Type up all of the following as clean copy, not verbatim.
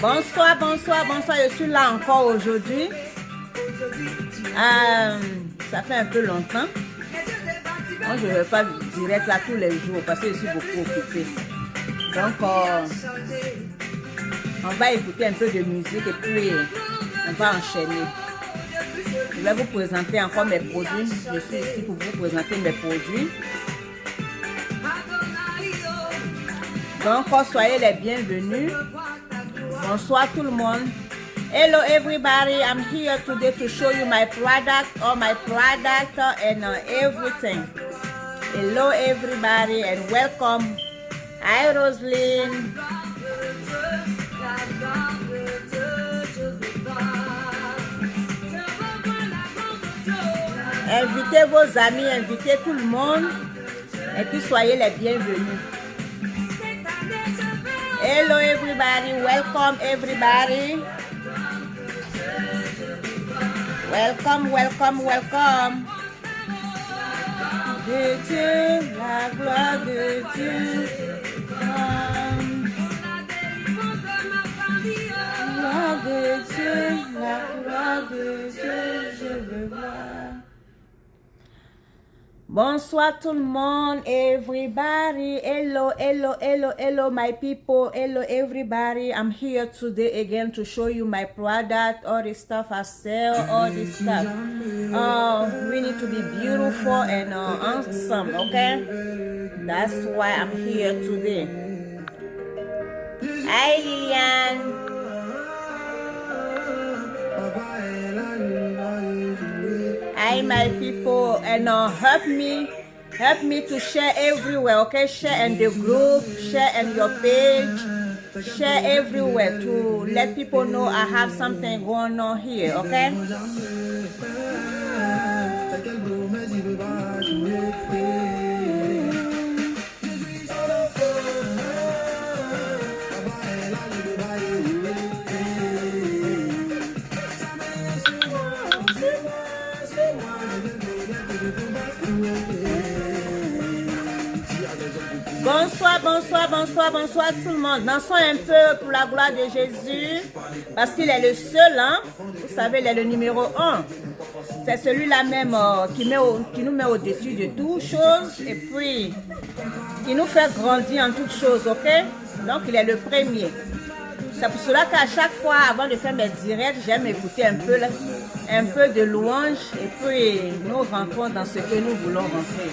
Bonsoir, bonsoir, bonsoir. Je suis là encore aujourd'hui. Ça fait un peu longtemps. Moi, je ne vais pas direct là tous les jours parce que je suis beaucoup occupée. Donc, on va écouter un peu de musique et puis on va enchaîner. Je vais vous présenter encore mes produits. Je suis ici pour vous présenter mes produits. Donc, soyez les bienvenus. Bonsoir tout le monde. Hello everybody, I'm here today to show you my product, all my product and everything. Hello everybody and welcome. Hi Roseline. Invitez vos amis, invitez tout le monde et puis soyez les bienvenus. Hello everybody, welcome everybody. Welcome, welcome, welcome. De Dieu, la gloire de Dieu. La gloire de Dieu, la gloire de Dieu, je veux voir. Bonsoir tout le monde, everybody. Hello, hello, hello, hello, my people. Hello, everybody. I'm here today again to show you my product, all the stuff I sell, all this stuff. We need to be beautiful and awesome, okay? That's why I'm here today. Hi, Lilian. Hi my people, and help me to share everywhere, okay? Share in the group, share in your page, share everywhere to let people know I have something going on here, okay? Bonsoir, bonsoir, bonsoir, bonsoir tout le monde. Dansons un peu pour la gloire de Jésus. Parce qu'il est le seul, hein. Vous savez, il est le numéro 1. C'est celui-là même qui nous met au-dessus de toutes choses. Et puis, qui nous fait grandir en toutes choses, ok? Donc, il est le premier. C'est pour cela qu'à chaque fois, avant de faire mes directs, j'aime écouter un peu de louange. Et puis, nous rentrons dans ce que nous voulons rentrer.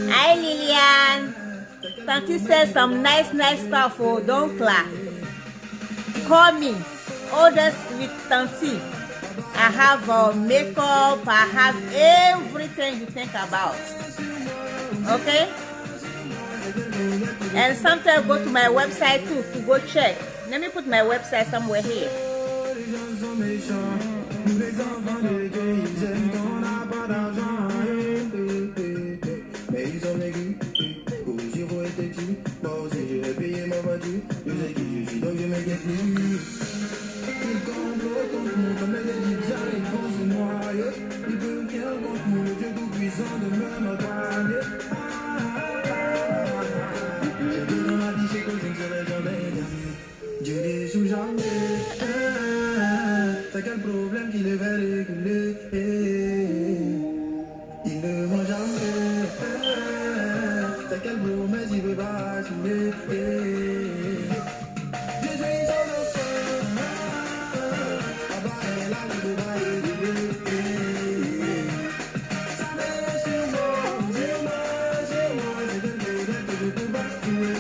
Hi Lilian, Tanti says some nice stuff, oh, don't clap. Call me, orders with Tanti. I have makeup, I have everything you think about. Okay? And sometimes go to my website too to go check. Let me put my website somewhere here. T'as quel problème qu'il est réguler? Il ne ment jamais. T'as quel promesse il veut pas assumer? Je suis son enfant. Là-bas elle a le débat ça met sur moi. C'est quel problème que je peux pas trouver.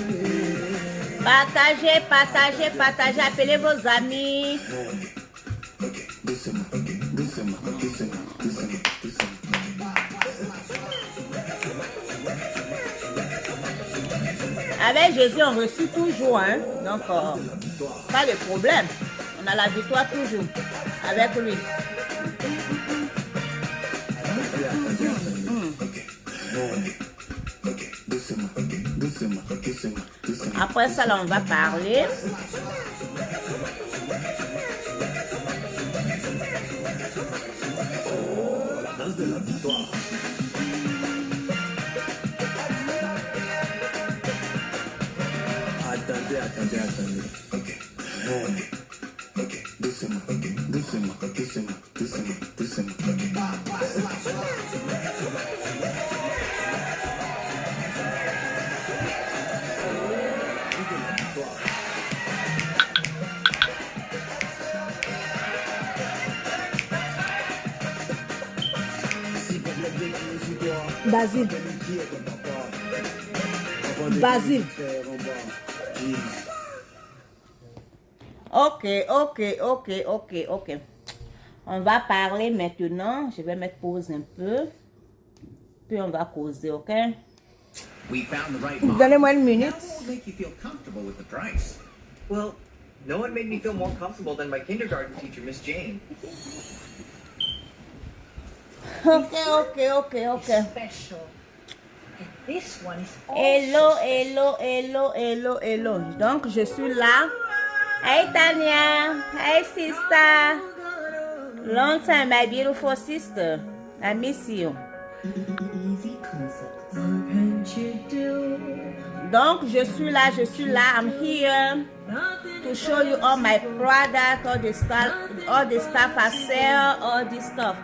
Partagez, partagez, partagez. Appelez vos amis. Avec Jésus, on reçoit toujours, hein? Donc, pas de problème. On a la victoire toujours avec lui. Après ça, là, on va parler. de la victoire. Attendez. Ok. Doucement. Basile. Basile. Ok. On va parler maintenant. Je vais mettre pause un peu. Puis on va causer, ok? Donnez-moi une minute. Make you feel comfortable with the price. Well, no one made me feel more comfortable than my kindergarten teacher, Miss Jane. Ok. Special. And this one is Hello. Donc, je suis là. Hey, Tanya. Hey, sister. Long time, my beautiful sister. I miss you. Donc, je suis là. I'm here to show you all my product, all the stuff I sell, all this stuff.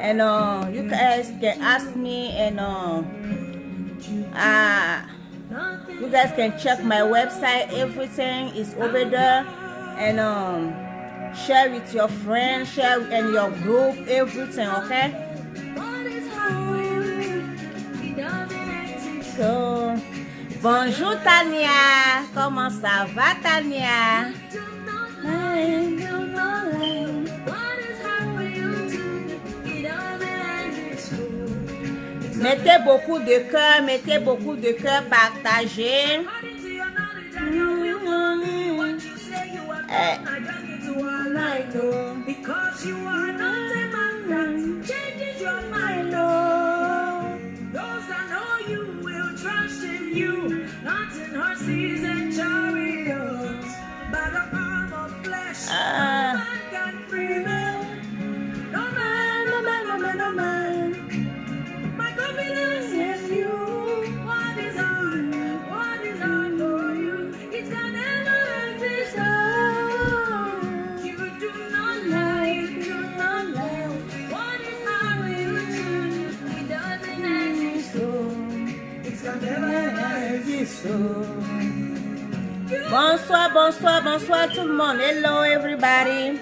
And you guys can ask me, and you guys can check my website. Everything is over there, and share with your friends, share in your group, everything. Okay. So, bonjour Tania, comment ça va Tania? Mettez beaucoup de cœur, partagez. Because you are not a man that changes your mind. Those that know you will trust in you, not in horses and chariots. By the arm of flesh, no man can prevail. No man. My confidence is you. What is hard for you? It's gonna never exist. You do not lie. What is hard for you? It doesn't exist. It's gonna never exist. Bonsoir tout le monde. Hello everybody.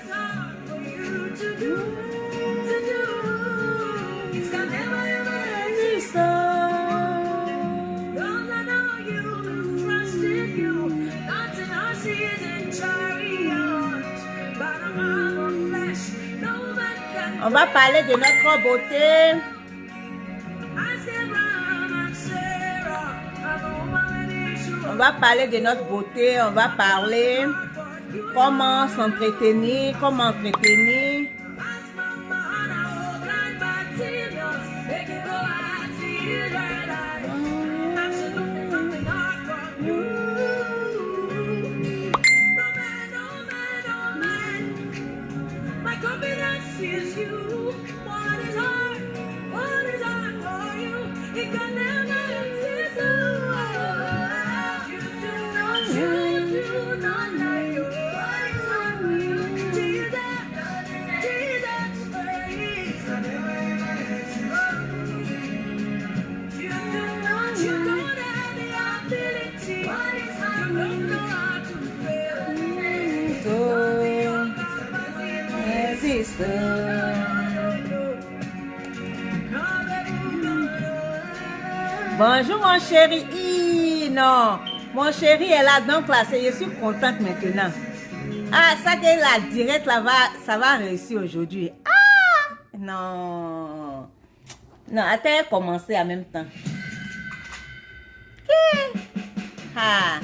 On va parler de notre beauté. On va parler de notre beauté. On va parler comment s'entretenir, comment entretenir. Bonjour mon chéri. Non, mon chéri est là, donc là, je suis contente maintenant. Ah, ça que la direct là ça va réussir aujourd'hui. Ah, non, attends, commencer en même temps. Ah,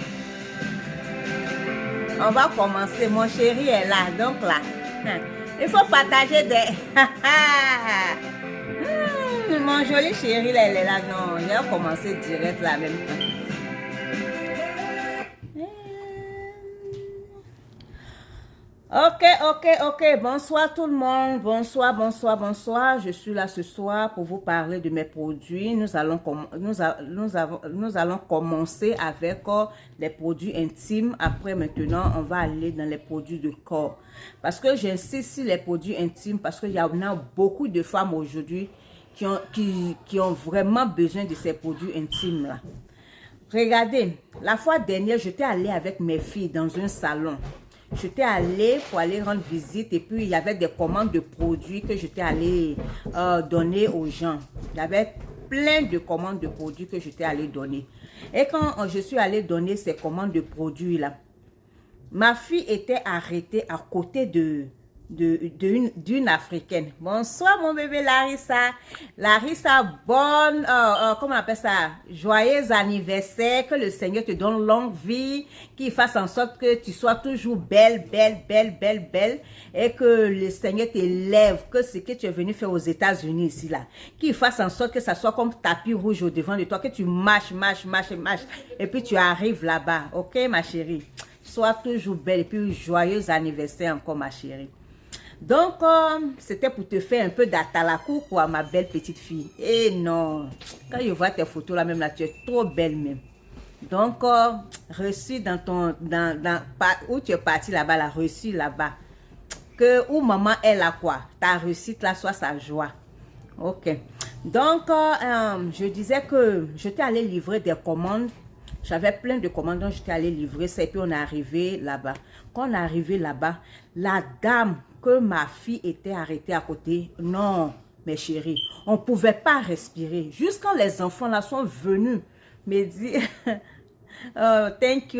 on va commencer. Mon chéri est là, donc là, il faut partager des. Mon joli chéri, là, elle est là. Non, il va commencer direct là en même temps. Ok. Bonsoir tout le monde. Bonsoir. Je suis là ce soir pour vous parler de mes produits. Nous allons commencer avec les produits intimes. Après, maintenant, on va aller dans les produits de corps. Parce que j'insiste sur les produits intimes parce qu'il y en a beaucoup de femmes aujourd'hui qui ont vraiment besoin de ces produits intimes-là. Regardez, la fois dernière, j'étais allée avec mes filles dans un salon. J'étais allée pour aller rendre visite et puis il y avait des commandes de produits que j'étais allée donner aux gens. Il y avait plein de commandes de produits que j'étais allée donner. Et quand je suis allée donner ces commandes de produits-là, ma fille était arrêtée à côté d'une Africaine. Bonsoir mon bébé Larissa. Larissa, bonne, comment on appelle ça? Joyeux anniversaire, que le Seigneur te donne longue vie, qu'il fasse en sorte que tu sois toujours belle, et que le Seigneur t'élève, que ce que tu es venu faire aux États-Unis ici là, qu'il fasse en sorte que ça soit comme tapis rouge au devant de toi, que tu marches, et puis tu arrives là-bas, ok ma chérie? Sois toujours belle et puis joyeux anniversaire encore ma chérie. Donc, c'était pour te faire un peu d'atalakou, quoi, ma belle petite fille. Et non, quand je vois tes photos là, même là, tu es trop belle même. Donc, reçu dans ton, où tu es parti là-bas, là, reçu là-bas. Que, où maman est là, quoi, ta réussite là, soit sa joie. Ok. Donc, je disais que j'étais allée livrer des commandes. J'avais plein de commandes, donc j'étais allée livrer ça et puis on est arrivé là-bas. Quand on est arrivé là-bas, la dame que ma fille était arrêtée à côté, non, mes chéris, on ne pouvait pas respirer. Juste quand les enfants là sont venus me dire, oh, thank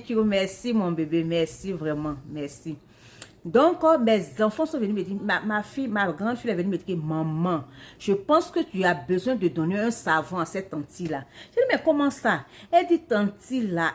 you, merci mon bébé, merci vraiment, merci. Donc, mes enfants sont venus me dire, ma grande fille est venue me dire, maman, je pense que tu as besoin de donner un savon à cette tante-là. Je dis, mais comment ça? Elle dit, tante-là,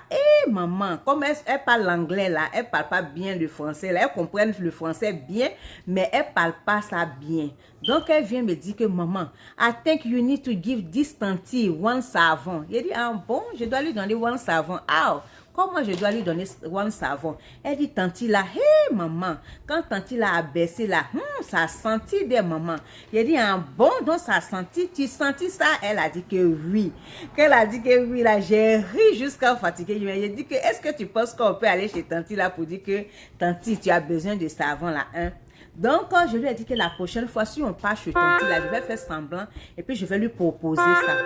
maman, comme elle parle l'anglais là, elle parle pas bien le français là, elle comprend le français bien, mais elle parle pas ça bien. Donc, elle vient me dire que, maman, I think you need to give this tante one savon. Je dis, ah bon, je dois lui donner one savon. Ah, comment je dois lui donner one savon? Elle dit, tante là, hey maman, quand tante là a baissé là, ça a senti des mamans. J'ai dit, ah bon, donc ça a senti, tu sentis ça? Elle a dit que oui. Qu'elle a dit que oui, là, j'ai ri jusqu'à fatiguer. J'ai dit que, est-ce que tu penses qu'on peut aller chez tante là pour dire que, tante, tu as besoin de savon là, hein? Donc, je lui ai dit que la prochaine fois, si on part chez tante là, je vais faire semblant et puis je vais lui proposer ça.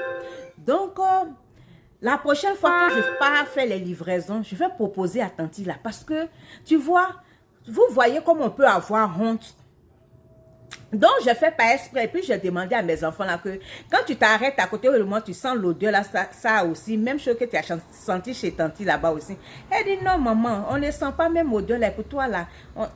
Donc, la prochaine fois que je pars faire les livraisons, je vais proposer à tante là. Parce que, tu vois, vous voyez comment on peut avoir honte. Donc, je fais pas exprès. Et puis, j'ai demandé à mes enfants là que quand tu t'arrêtes à côté de moi, tu sens l'odeur là, ça aussi. Même chose que tu as senti chez tante là-bas aussi. Elle dit non, maman, on ne sent pas même odeur là. Pour toi là,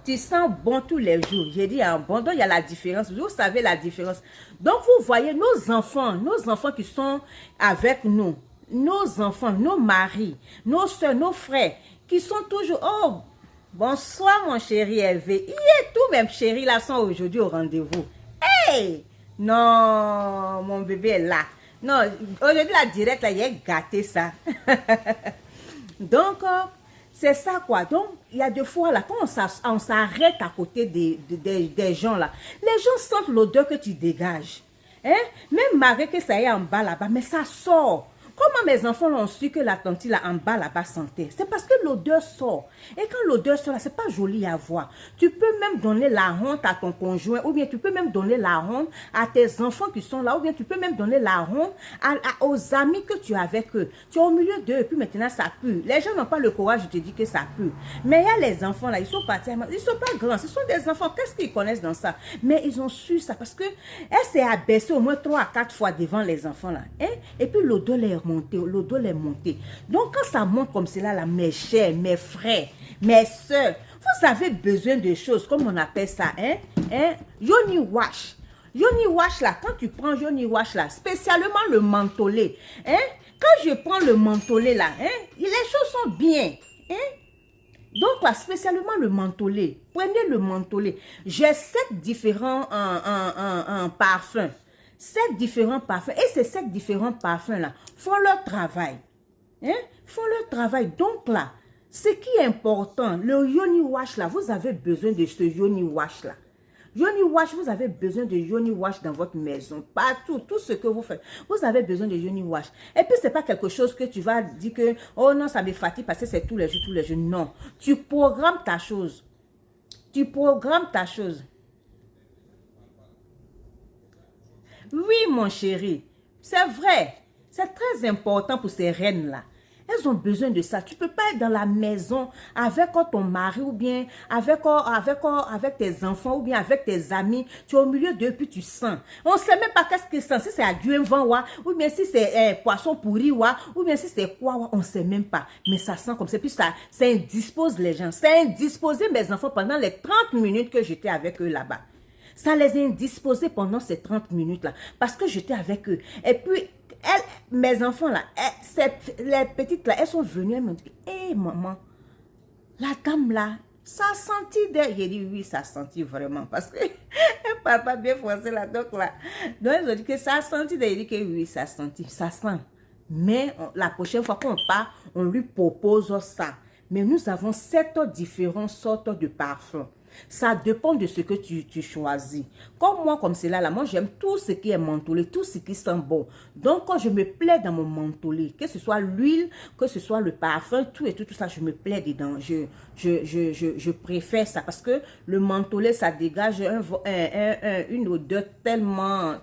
tu sens bon tous les jours. J'ai dit, ah, bon, donc il y a la différence. Vous savez la différence. Donc, vous voyez nos enfants qui sont avec nous, nos enfants, nos maris, nos soeurs, nos frères, qui sont toujours, oh, bonsoir mon chéri Hervé. Tous mes chéris là sont aujourd'hui au rendez-vous. Hey! Non, mon bébé est là. Non, aujourd'hui la direct là, il est gâté ça. Donc, c'est ça quoi. Donc, il y a des fois là, quand on s'arrête à côté des gens là, les gens sentent l'odeur que tu dégages. Hein? Même malgré que ça est en bas là-bas, mais ça sort. Comment mes enfants l'ont su que la tante là en bas là-bas sentait? C'est parce que l'odeur sort. Et quand l'odeur sort là, c'est pas joli à voir. Tu peux même donner la honte à ton conjoint, ou bien tu peux même donner la honte à tes enfants qui sont là, ou bien tu peux même donner la honte aux amis que tu as avec eux. Tu es au milieu d'eux et puis maintenant ça pue. Les gens n'ont pas le courage de te dire que ça pue. Mais il y a les enfants là, ils sont partis, ils sont pas grands, ce sont des enfants. Qu'est-ce qu'ils connaissent dans ça? Mais ils ont su ça parce que elle s'est abaissée au moins 3 à 4 fois devant les enfants là. Hein? Et puis l'odeur les l'odeur est montée. Donc quand ça monte comme cela là, mes chers, mes frères, mes soeurs, vous avez besoin de choses comme on appelle ça, Yoni Wash. Yoni Wash là, quand tu prends Yoni Wash là, spécialement le mentholé, quand je prends le mentholé là, les choses sont bien, Donc là, spécialement le mentholé, prenez le mentholé. J'ai 7 différents parfums. 7 différents parfums. Et ces 7 différents parfums-là font leur travail. Font leur travail. Donc là, Ce qui est important, le Yoni Wash là, vous avez besoin de ce Yoni Wash là. Yoni Wash, vous avez besoin de Yoni Wash dans votre maison, partout, tout ce que vous faites. Vous avez besoin de Yoni Wash. Et puis, ce n'est pas quelque chose que tu vas dire que, oh non, ça me fatigue parce que c'est tous les jours, tous les jours. Non, tu programmes ta chose. Tu programmes ta chose. Oui, mon chéri, c'est vrai. C'est très important pour ces reines-là. Elles ont besoin de ça. Tu ne peux pas être dans la maison avec ton mari ou bien avec tes enfants ou bien avec tes amis. Tu es au milieu d'eux puis tu sens. On ne sait même pas qu'est-ce que c'est. Si c'est adieu vent ou bien si c'est poisson pourri ou bien si c'est quoi. On ne sait même pas. Mais ça sent comme ça. Puis ça indispose les gens. Ça a indisposé mes enfants pendant les 30 minutes que j'étais avec eux là-bas. Ça les a indisposés pendant ces 30 minutes-là. Parce que j'étais avec eux. Et puis, mes enfants là, les petites là, elles sont venues, elles m'ont dit, hé maman, la dame là, ça a senti d'air. J'ai dit oui, ça a senti vraiment. Parce qu'elle ne parle pas bien français là, donc là. Donc elles ont dit que ça a senti d'air. J'ai dit que oui, ça a senti, ça sent. Mais la prochaine fois qu'on part, on lui propose ça. Mais nous avons 7 différentes sortes de parfums. Ça dépend de ce que tu choisis. Comme moi, comme cela, là, moi j'aime tout ce qui est mentholé, tout ce qui sent bon. Donc quand je me plais dans mon mentholé, que ce soit l'huile, que ce soit le parfum, tout et tout ça, je me plais dedans. Je préfère ça parce que le mentholé, ça dégage une odeur tellement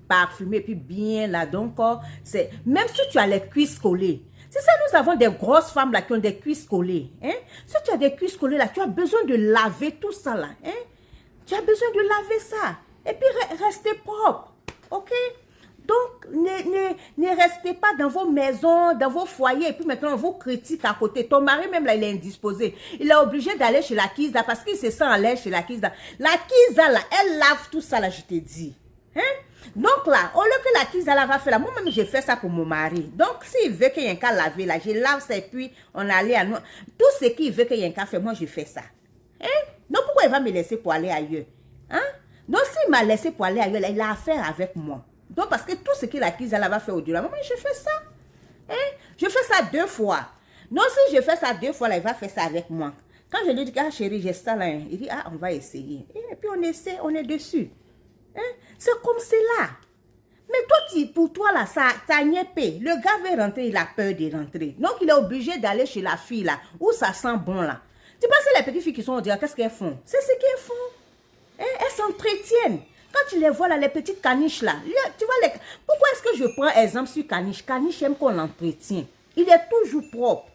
parfumée, puis bien là. Donc, même si tu as les cuisses collées, c'est ça, nous avons des grosses femmes là qui ont des cuisses collées. Hein? Si tu as des cuisses collées là, tu as besoin de laver tout ça là. Hein? Tu as besoin de laver ça. Et puis restez propre. Ok? Donc, ne restez pas dans vos maisons, dans vos foyers. Et puis maintenant, on vous critique à côté. Ton mari même là, il est indisposé. Il est obligé d'aller chez la Kizda parce qu'il se sent à l'aise chez la Kizda. La Kizda là, elle lave tout ça là, je te dis. Hein? Donc là, au lieu que la Kizda va faire là, moi-même j'ai fait ça pour mon mari. Donc s'il veut qu'il y ait un cas lavé là, je lave ça et puis on allait à nous. Tout ce qu'il veut qu'il y ait un cas fait, moi je fais ça. Hein? Donc pourquoi il va me laisser pour aller ailleurs? Hein? Donc s'il m'a laissé pour aller ailleurs, là, il a affaire avec moi. Donc parce que tout ce que la Kizda va faire au-delà, moi je fais ça. Hein? Je fais ça 2 fois. Donc si je fais ça 2 fois, là, il va faire ça avec moi. Quand je lui dis, ah chérie, j'ai ça là, il dit, ah on va essayer. Et puis on essaie, on est dessus. Hein? C'est comme cela. Mais toi, pour toi, là, ça n'y est pas. Le gars veut rentrer, il a peur de rentrer. Donc, il est obligé d'aller chez la fille, là, où ça sent bon, là. Tu penses que les petites filles qui sont au diable, qu'est-ce qu'elles font? C'est ce qu'elles font. Hein? Elles s'entretiennent. Quand tu les vois, là, les petites caniches, là, tu vois, pourquoi est-ce que je prends exemple sur caniche? Caniche aime qu'on l'entretient. Il est toujours propre.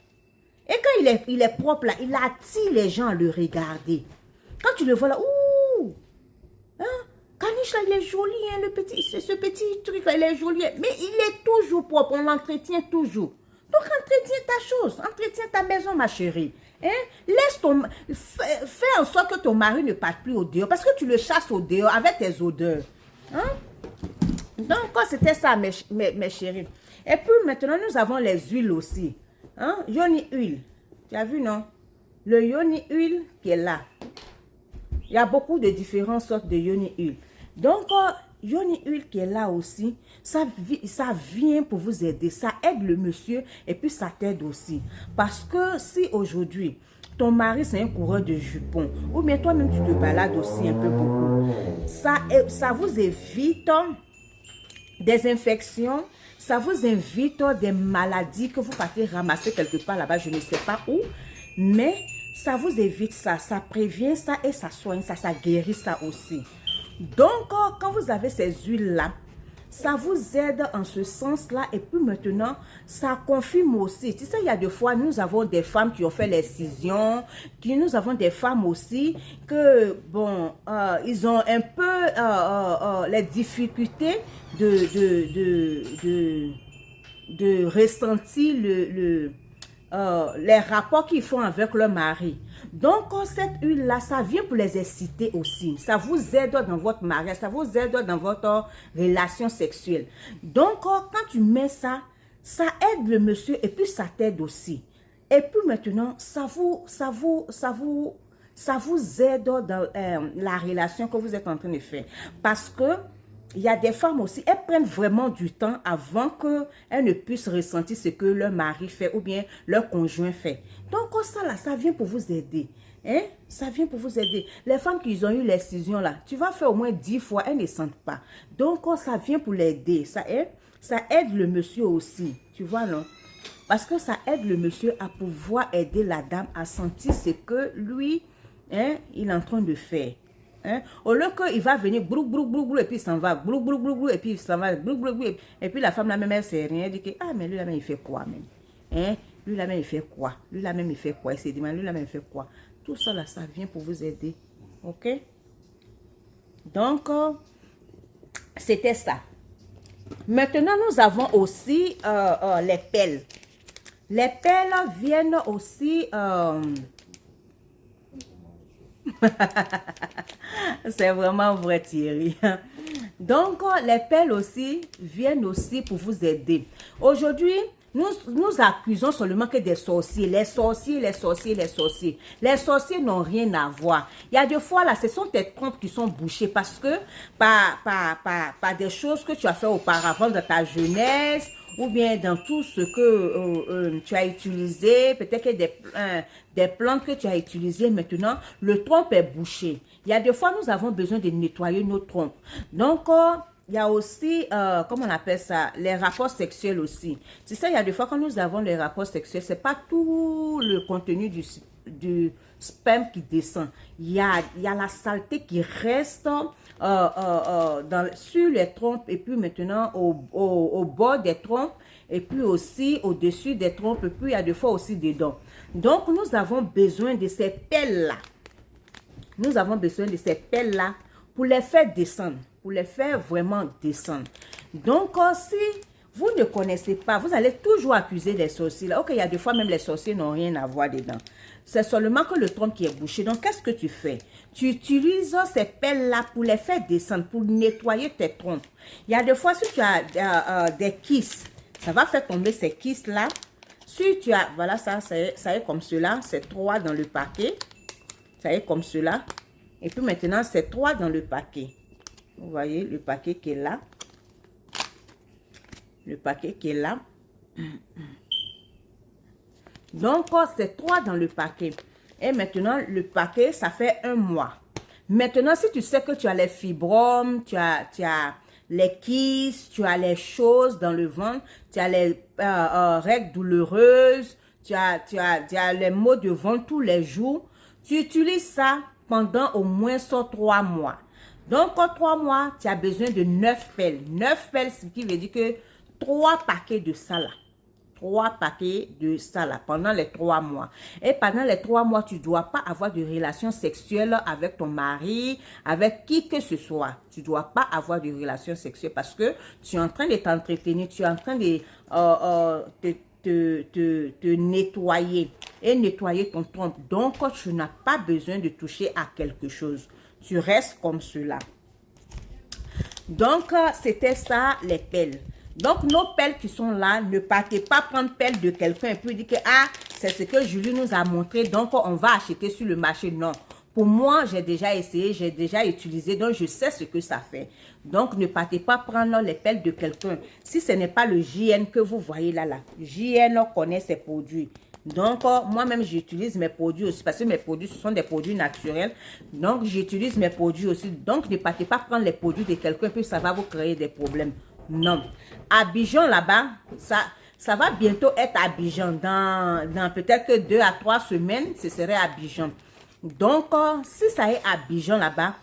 Et quand il est propre, là, il attire les gens à le regarder. Quand tu le vois, là, ouh! Hein? Caniche là, il est joli, hein, ce petit truc là, il est joli. Mais il est toujours propre, on l'entretient toujours. Donc, entretiens ta chose, entretiens ta maison, ma chérie. Hein? Fais en sorte que ton mari ne parte plus au dehors, parce que tu le chasses au dehors avec tes odeurs. Hein? Donc, c'était ça, mes chéris. Et puis, maintenant, nous avons les huiles aussi. Hein? Yoni huile. Tu as vu, non? Le yoni huile qui est là. Il y a beaucoup de différentes sortes de yoni huile. Donc, yoni huile qui est là aussi, ça vient pour vous aider. Ça aide le monsieur et puis ça t'aide aussi. Parce que si aujourd'hui, ton mari c'est un coureur de jupons, ou bien toi-même tu te balades aussi un peu beaucoup, ça vous évite des infections, ça vous évite des maladies que vous partez ramasser quelque part là-bas, je ne sais pas où, mais ça vous évite ça, ça prévient ça et ça soigne ça, ça guérit ça aussi. Donc, quand vous avez ces huiles-là, ça vous aide en ce sens-là. Et puis maintenant, ça confirme aussi. Tu sais, il y a des fois, nous avons des femmes qui ont fait l'excision, nous avons des femmes aussi que, bon, ils ont un peu les difficultés de ressentir les rapports qu'ils font avec leur mari. Donc, cette huile-là, ça vient pour les exciter aussi. Ça vous aide dans votre mariage, ça vous aide dans votre relation sexuelle. Donc, quand tu mets ça, ça aide le monsieur et puis ça t'aide aussi. Et puis maintenant, ça vous aide dans la relation que vous êtes en train de faire. Parce que il y a des femmes aussi, elles prennent vraiment du temps avant qu'elles ne puissent ressentir ce que leur mari fait ou bien leur conjoint fait. Donc, ça là, ça vient pour vous aider. Hein? Ça vient pour vous aider. Les femmes qui ont eu l'excision là, tu vas faire au moins 10 fois, elles ne sentent pas. Donc, ça vient pour l'aider. Ça aide le monsieur aussi. Tu vois, non? Parce que ça aide le monsieur à pouvoir aider la dame à sentir ce que lui, hein, il est en train de faire. Hein? Au lieu qu'il va venir brou brou brou brou et puis il s'en va brou brou brou brou et puis il s'en va brou brou brou et puis la femme là même elle sait rien, elle dit que ah mais lui là même il fait quoi même, hein? Lui là même il fait quoi, lui là même il fait quoi, il se demande lui là même il fait quoi. Tout ça là, ça vient pour vous aider, ok? Donc c'était ça. Maintenant nous avons aussi les pelles. Les pelles viennent aussi c'est vraiment vrai Thierry. Donc les pelles aussi viennent aussi pour vous aider. Aujourd'hui, nous accusons seulement que des sorciers. Les sorciers, les sorciers, les sorciers. Les sorciers n'ont rien à voir. Il y a des fois là, ce sont tes trompes qui sont bouchées parce que par des choses que tu as fait auparavant dans ta jeunesse ou bien dans tout ce que tu as utilisé, peut-être que des plantes que tu as utilisées maintenant, le trompe est bouché. Il y a des fois, nous avons besoin de nettoyer nos trompes. Donc, il y a aussi, comment on appelle ça, les rapports sexuels aussi. Tu sais, il y a des fois, quand nous avons les rapports sexuels, c'est pas tout le contenu du sperme qui descend. Il y a la saleté qui reste sur les trompes et puis maintenant au bord des trompes et puis aussi au-dessus des trompes et puis il y a des fois aussi dedans. Donc, nous avons besoin de ces pelles-là. Nous avons besoin de ces pelles-là pour les faire descendre, pour les faire vraiment descendre. Donc, si vous ne connaissez pas, vous allez toujours accuser les sorciers. Là. Ok, il y a des fois même les sorciers n'ont rien à voir dedans. C'est seulement que le trompe qui est bouché. Donc, qu'est-ce que tu fais? Tu utilises ces pelles-là pour les faire descendre, pour nettoyer tes trompes. Il y a des fois, si tu as des kisses, ça va faire tomber ces kisses-là. Si tu as, voilà, ça est comme cela, c'est 3 dans le paquet. Ça est comme cela. Et puis maintenant, c'est 3 dans le paquet. Vous voyez le paquet qui est là. Le paquet qui est là. Donc, c'est 3 dans le paquet. Et maintenant, le paquet, ça fait 1 mois. Maintenant, si tu sais que tu as les fibromes, tu as les kystes, tu as les choses dans le ventre, tu as les règles douloureuses, tu as les maux de ventre tous les jours, tu utilises ça pendant au moins 3 mois. Donc, en 3 mois, tu as besoin de 9 pelles. 9 pelles, ce qui veut dire que 3 paquets de ça là. 3 paquets de ça là pendant les 3 mois. Et pendant les 3 mois, tu ne dois pas avoir de relations sexuelles avec ton mari, avec qui que ce soit. Tu ne dois pas avoir de relations sexuelles parce que tu es en train de t'entretenir, tu es en train de te nettoyer et nettoyer ton trompe. Donc, tu n'as pas besoin de toucher à quelque chose. Tu restes comme cela. Donc, c'était ça les pelles. Donc, nos pelles qui sont là, ne partez pas prendre pelle de quelqu'un et puis dire que ah, c'est ce que Julie nous a montré, donc on va acheter sur le marché. Non. Pour moi, j'ai déjà essayé, j'ai déjà utilisé, donc je sais ce que ça fait. Donc, ne partez pas prendre les pelles de quelqu'un. Si ce n'est pas le JN que vous voyez là, JN connaît ses produits. Donc, moi-même, j'utilise mes produits aussi parce que mes produits, ce sont des produits naturels. Donc, j'utilise mes produits aussi. Donc, ne partez pas prendre les produits de quelqu'un puis ça va vous créer des problèmes. Non. Abidjan là-bas, ça va bientôt être Abidjan. Dans peut-être que 2 à 3 semaines, ce serait Abidjan. Donc, si ça est Abidjan là-bas,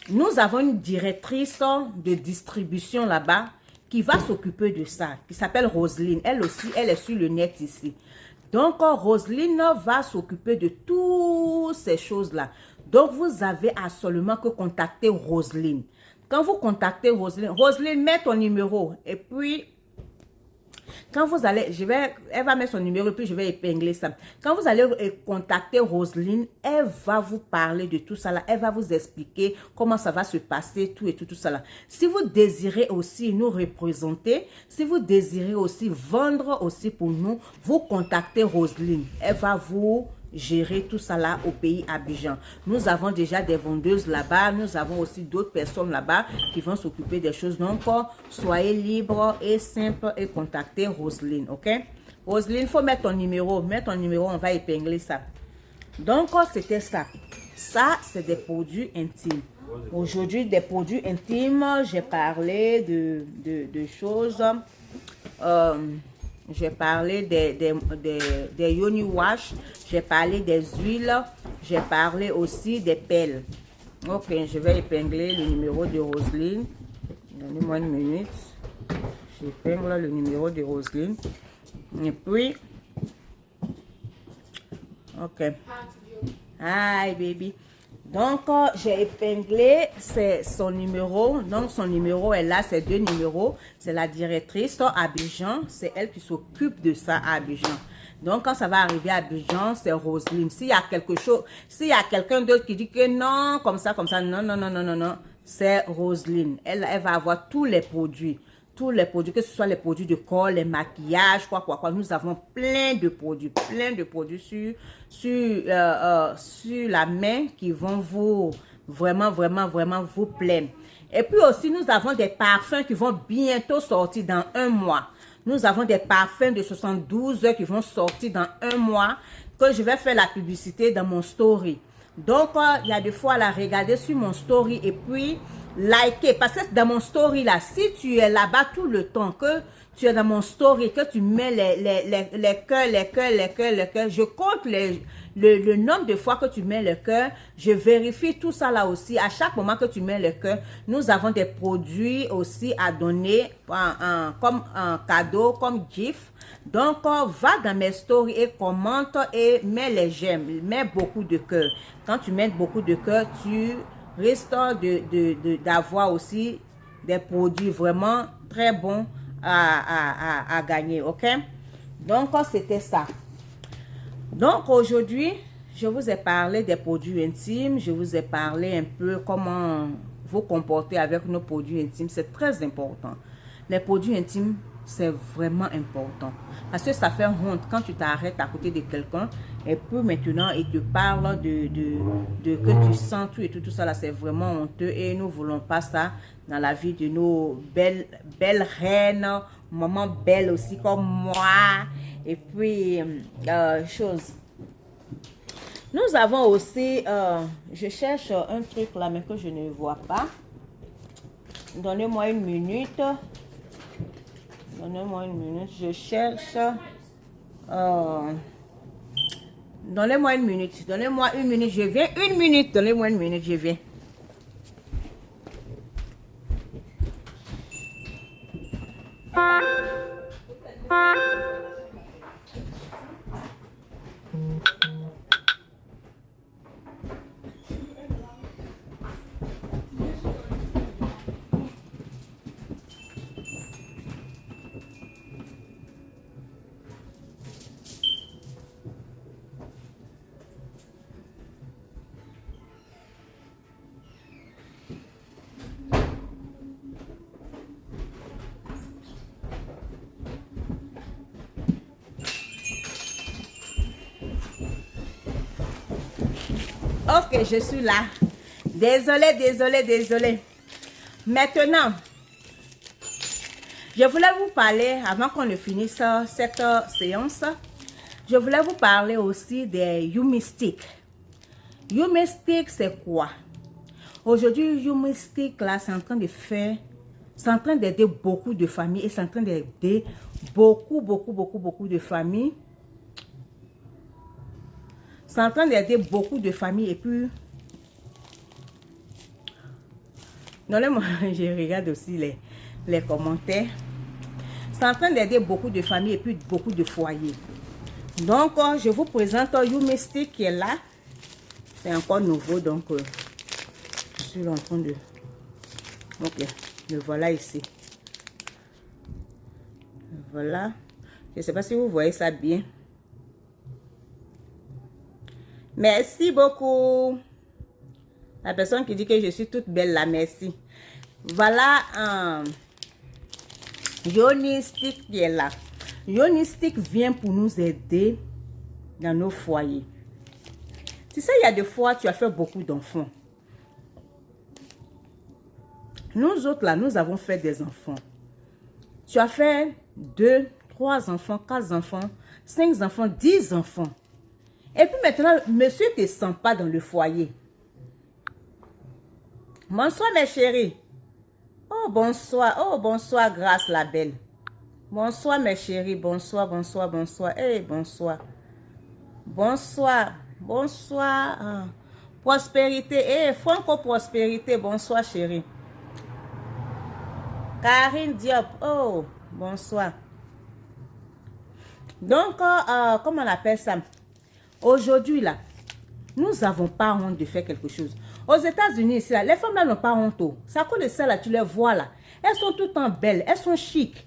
nous avons une directrice de distribution là-bas qui va s'occuper de ça, qui s'appelle Roselyne. Elle aussi, elle est sur le net ici. Donc, Roselyne va s'occuper de toutes ces choses-là. Donc, vous avez absolument que contacter Roselyne. Quand vous contactez Roselyne, Roselyne, met ton numéro. Et puis, quand vous allez, elle va mettre son numéro et puis je vais épingler ça. Quand vous allez contacter Roselyne, elle va vous parler de tout ça là. Elle va vous expliquer comment ça va se passer, tout et tout ça là. Si vous désirez aussi nous représenter, si vous désirez aussi vendre aussi pour nous, vous contactez Roselyne. Elle va vous gérer tout ça là au pays Abidjan. Nous avons déjà des vendeuses là-bas. Nous avons aussi d'autres personnes là-bas qui vont s'occuper des choses. Donc, soyez libres et simples et contactez Roselyne, ok? Roselyne, il faut mettre ton numéro. Mets ton numéro, on va épingler ça. Donc, c'était ça. Ça, c'est des produits intimes. Aujourd'hui, des produits intimes, j'ai parlé de choses. J'ai parlé des yoni wash. J'ai parlé des huiles. J'ai parlé aussi des pelles. Ok, je vais épingler le numéro de Roselyne. Donnez-moi une minute. J'épingle le numéro de Roselyne. Et puis, ok. Hi, baby. Donc, j'ai épinglé son numéro. Donc, son numéro est là. C'est 2 numéros. C'est la directrice à Abidjan. C'est elle qui s'occupe de ça à Abidjan. Donc, quand ça va arriver à Abidjan, c'est Roselyne. S'il y a quelque chose, s'il y a quelqu'un d'autre qui dit que non, comme ça, non, non, non, non, non, non. C'est Roselyne. Elle va avoir tous les produits. Tous les produits, que ce soit les produits de corps, les maquillages, quoi. Nous avons plein de produits sur la main qui vont vous, vraiment vous plaire. Et puis aussi, nous avons des parfums qui vont bientôt sortir dans 1 mois. Nous avons des parfums de 72 heures qui vont sortir dans 1 mois, que je vais faire la publicité dans mon story. Donc, il y a des fois à la regarder sur mon story et puis liker. Parce que dans mon story là, si tu es là-bas tout le temps, que tu es dans mon story, que tu mets les cœurs, je compte le nombre de fois que tu mets le cœur, je vérifie tout ça là aussi. À chaque moment que tu mets le cœur, nous avons des produits aussi à donner comme un cadeau, comme gift. Donc, va dans mes stories et commente et mets les j'aime, mets beaucoup de cœur. Quand tu mets beaucoup de cœur, tu risques d'avoir aussi des produits vraiment très bons à gagner, ok? Donc, c'était ça. Donc, aujourd'hui, je vous ai parlé des produits intimes. Je vous ai parlé un peu comment vous comporter avec nos produits intimes. C'est très important. Les produits intimes, c'est vraiment important. Parce que ça fait honte quand tu t'arrêtes à côté de quelqu'un et puis maintenant, il te parle de que tu sens tout et tout ça là. C'est vraiment honteux et nous ne voulons pas ça dans la vie de nos belles reines, maman belle aussi comme moi. Et puis, chose. Nous avons aussi, je cherche un truc là, mais que je ne vois pas. Donnez-moi une minute. Donnez-moi une minute. Je cherche. Donnez-moi une minute. Donnez-moi une minute. Je viens. Une minute. Donnez-moi une minute. Je viens. Ok, je suis là. Désolée. Maintenant, je voulais vous parler, avant qu'on ne finisse cette séance, je voulais vous parler aussi des YouMystic. YouMystic, c'est quoi? Aujourd'hui, YouMystic, là, c'est en train de faire, c'est en train d'aider beaucoup de familles et c'est en train d'aider beaucoup de familles. C'est en train d'aider beaucoup de familles et puis, donnez-moi, je regarde aussi les commentaires. C'est en train d'aider beaucoup de familles et puis beaucoup de foyers. Donc, je vous présente YouMystic qui est là. C'est encore nouveau, donc je suis en train de... Ok, le voilà ici. Voilà. Je ne sais pas si vous voyez ça bien. Merci beaucoup. La personne qui dit que je suis toute belle là, merci. Voilà YouMystic qui est là. YouMystic vient pour nous aider dans nos foyers. Tu sais, il y a des fois, tu as fait beaucoup d'enfants. Nous autres, là, nous avons fait des enfants. Tu as fait 2, 3 enfants, 4 enfants, 5 enfants, 10 enfants. Et puis maintenant, monsieur ne te sent pas dans le foyer. Bonsoir, mes chéris. Oh, bonsoir, Grâce la belle. Bonsoir, mes chéris. Bonsoir. Eh, bonsoir. Bonsoir. Prospérité. Eh, Franco Prospérité. Bonsoir, chérie. Karine Diop. Oh, bonsoir. Donc, comment on appelle ça? Aujourd'hui, là, nous n'avons pas honte de faire quelque chose. Aux États-Unis, ici, là, les femmes là n'ont pas honte. C'est à cause de ça, là, tu les vois là. Elles sont tout le temps belles, elles sont chic.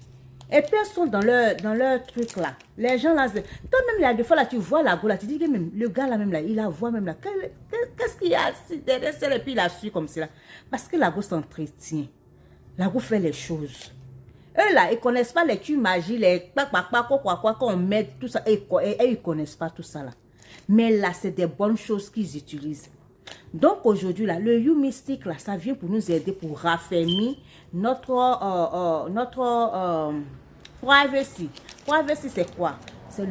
Et puis elles sont dans leur truc là. Les gens là, toi-même, il y a des fois là, tu vois la go là, tu dis que même le gars là, même là, il la voit même là. Qu'est-ce qu'il y a derrière ça? Et puis il a su comme ça. Parce que la go s'entretient. La go fait les choses. Eux là, ils ne connaissent pas les culs magie, les quoi qu'on met, tout ça. Et ils ne connaissent pas tout ça là. Mais là, c'est des bonnes choses qu'ils utilisent. Donc aujourd'hui, là, le You Mystique, là, ça vient pour nous aider pour raffermir notre privacy. Privacy, c'est quoi? C'est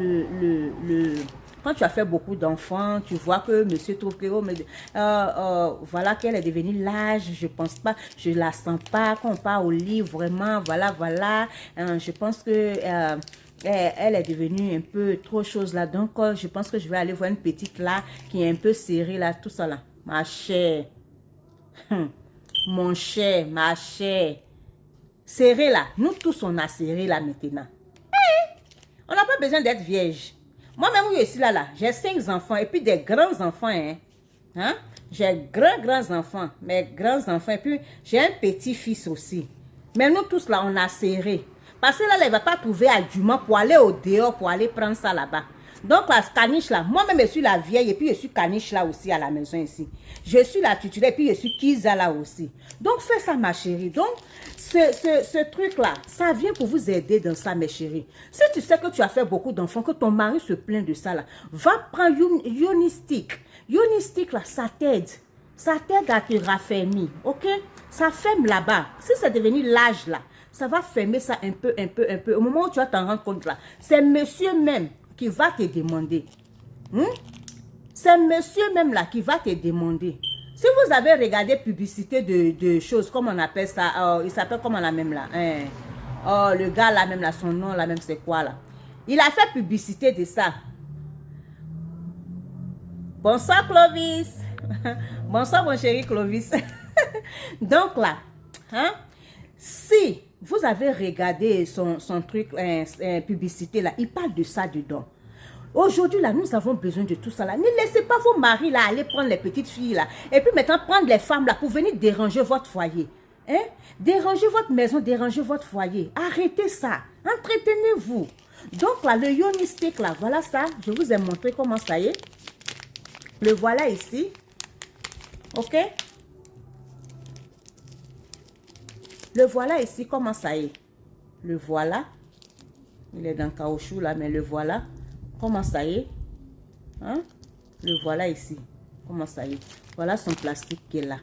quand tu as fait beaucoup d'enfants, tu vois que monsieur trouve que voilà qu'elle est devenue large, je pense pas, je la sens pas, quand on part au lit, vraiment, voilà, je pense que elle est devenue un peu trop chose là, donc je pense que je vais aller voir une petite là, qui est un peu serrée là, tout ça là, ma chère, mon cher, ma chère, serré là, nous tous on a serré là maintenant, on n'a pas besoin d'être vierge. Moi-même, je suis là, j'ai 5 enfants et puis des grands enfants, hein? J'ai grands enfants, mes grands enfants, et puis j'ai un petit-fils aussi. Mais nous tous là, on a serré. Parce que là, il ne va pas trouver argument pour aller au dehors, pour aller prendre ça là-bas. Donc, la caniche là, moi-même, je suis la vieille et puis je suis caniche là aussi à la maison ici. Je suis la tutelle et puis je suis Kiza là aussi. Donc, fais ça, ma chérie. Donc, ce truc-là, ça vient pour vous aider dans ça, mes chéris. Si tu sais que tu as fait beaucoup d'enfants, que ton mari se plaint de ça là, va prendre Yonistic. Yonistic là, ça t'aide. Ça t'aide à te raffermir, ok? Ça ferme là-bas. Si c'est devenu l'âge là, ça va fermer ça un peu. Au moment où tu vas t'en rendre compte là, c'est monsieur même qui va te demander. C'est monsieur même là qui va te demander. Si vous avez regardé publicité de choses, comme on appelle ça, il s'appelle comment là même là, le gars là même là, son nom là même c'est quoi là? Il a fait publicité de ça. Bonsoir Clovis. Bonsoir mon chéri Clovis. Donc là, si vous avez regardé son truc, publicité là, il parle de ça dedans. Aujourd'hui, là, nous avons besoin de tout ça, là. Ne laissez pas vos maris, là, aller prendre les petites filles, là. Et puis maintenant, prendre les femmes, là, pour venir déranger votre foyer. Hein? Déranger votre maison, déranger votre foyer. Arrêtez ça. Entretenez-vous. Donc, là, le Yonistic, là, voilà ça. Je vous ai montré comment ça y est. Le voilà ici. OK? Le voilà ici, comment ça y est. Le voilà. Il est dans le caoutchouc, là, mais le voilà. Comment ça y est? Hein? Le voilà ici. Comment ça y est? Voilà son plastique qui est là.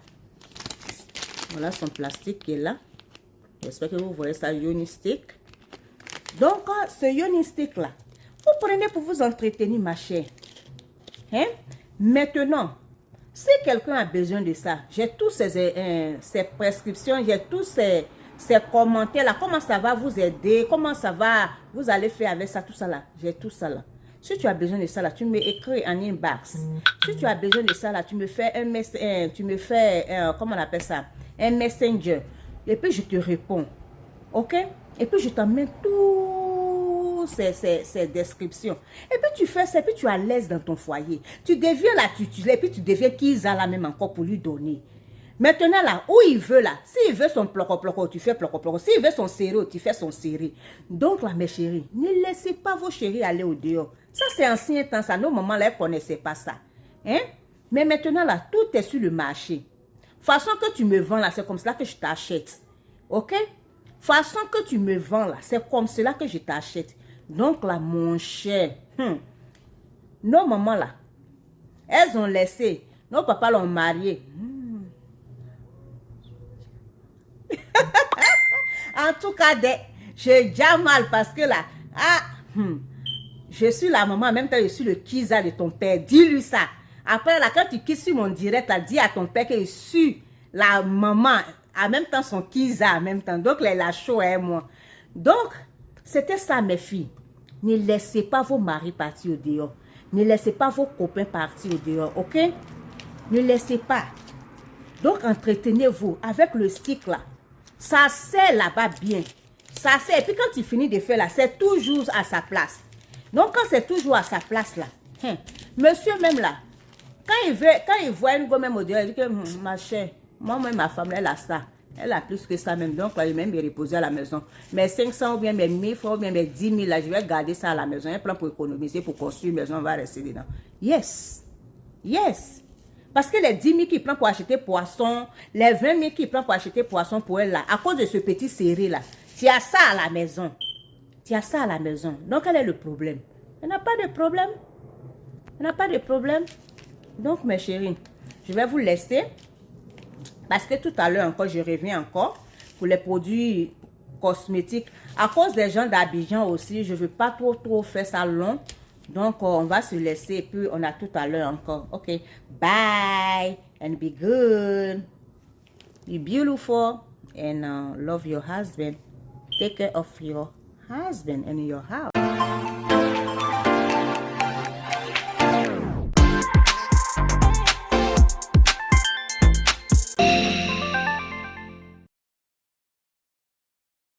Voilà son plastique qui est là. J'espère que vous voyez ça, Yonistic. Donc, ce Yonistic là, vous prenez pour vous entretenir, ma chère. Hein? Maintenant, si quelqu'un a besoin de ça, j'ai tous ces prescriptions, j'ai tous ces commentaires là. Comment ça va vous aider? Comment ça va? Vous allez faire avec ça, tout ça là. J'ai tout ça là. Si tu as besoin de ça là, tu m'écris en inbox. Si tu as besoin de ça là, tu me fais comment on appelle ça? Un messenger. Et puis je te réponds. Ok? Et puis je t'emmène toutes ces descriptions. Et puis tu fais ça, et puis tu es à l'aise dans ton foyer. Tu deviens la tutelle, et puis tu deviens Kiza là même encore pour lui donner. Maintenant là, où il veut là, s'il veut son ploco, tu fais ploco. S'il veut son serré, tu fais son serré. Donc là, mes chéris, ne laissez pas vos chéris aller au dehors. Ça, c'est ancien temps, ça. Nos mamans là, elles ne connaissaient pas ça. Hein? Mais maintenant là, tout est sur le marché. Façon que tu me vends là, c'est comme cela que je t'achète. Ok? Façon que tu me vends là, c'est comme cela que je t'achète. Donc là, mon cher, nos mamans là, Elles ont laissé. Nos papas l'ont marié. En tout cas, j'ai déjà mal parce que là, je suis la maman, en même temps, je suis le Kiza de ton père. Dis-lui ça. Après, là, quand tu quittes sur mon direct, là, dis à ton père que je suis la maman, en même temps, son Kiza, en même temps. Donc, là, il a chaud, hein, moi. Donc, c'était ça, mes filles. Ne laissez pas vos maris partir au dehors. Ne laissez pas vos copains partir au dehors, ok? Ne laissez pas. Donc, entretenez-vous avec le cycle, là. Ça sert là-bas bien. Ça sert. Et puis, quand tu finis de faire là, c'est toujours à sa place. Donc, quand c'est toujours à sa place, là, monsieur même là, quand il voit une gomme même au dehors, il dit que, ma chère, moi-même, ma femme, elle a ça. Elle a plus que ça même. Donc, là, il même me reposer à la maison. Mais 500 ou bien mes 1000 francs ou bien mes 10 000, là, je vais garder ça à la maison. Un plan pour économiser, pour construire une maison, on va rester dedans. Yes. Yes. Parce que les 10 000 qu'il prend pour acheter poisson, les 20 000 qu'il prend pour acheter poisson pour elle, là, à cause de ce petit serré, là, tu as ça à la maison. Tu as ça à la maison. Donc, quel est le problème? Il n'y a pas de problème. Il n'y a pas de problème. Donc, mes chéris, je vais vous laisser. Parce que tout à l'heure encore, je reviens encore pour les produits cosmétiques. À cause des gens d'Abidjan aussi, je ne veux pas trop faire ça long. Donc, on va se laisser et puis on a tout à l'heure encore. Ok, bye and be good. Be beautiful and love your husband. Take care of your husband and your house.